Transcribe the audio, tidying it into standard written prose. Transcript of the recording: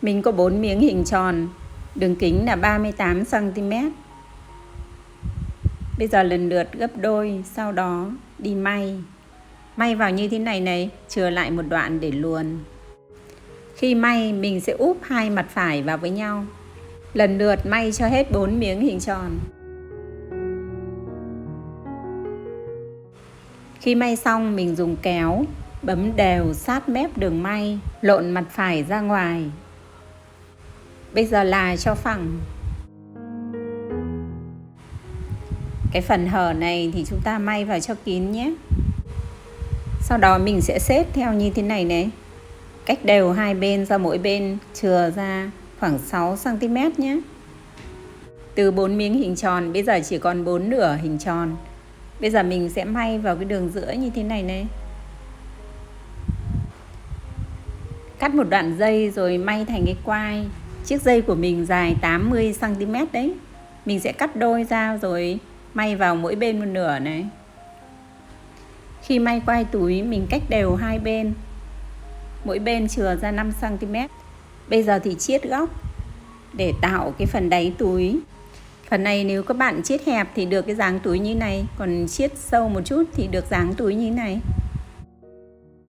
Mình có 4 miếng hình tròn, đường kính là 38 cm. Bây giờ lần lượt gấp đôi, sau đó đi may. May vào như thế này này, chừa lại một đoạn để luồn. Khi may mình sẽ úp hai mặt phải vào với nhau. Lần lượt may cho hết 4 miếng hình tròn. Khi may xong mình dùng kéo bấm đều sát mép đường may, lộn mặt phải ra ngoài. Bây giờ là cho phẳng. Cái phần hở này thì chúng ta may vào cho kín nhé. Sau đó mình sẽ xếp theo như thế này này, cách đều hai bên, ra mỗi bên chừa ra khoảng 6 cm nhé. Từ 4 miếng hình tròn bây giờ chỉ còn 4 nửa hình tròn. Bây giờ mình sẽ may vào cái đường giữa như thế này này. Cắt một đoạn dây rồi may thành cái quai. Chiếc dây của mình dài 80 cm đấy. Mình sẽ cắt đôi ra rồi may vào mỗi bên một nửa này. Khi may quai túi mình cách đều hai bên, mỗi bên chừa ra 5 cm. Bây giờ thì chiết góc để tạo cái phần đáy túi. Phần này nếu các bạn chiết hẹp thì được cái dáng túi như này, còn chiết sâu một chút thì được dáng túi như này.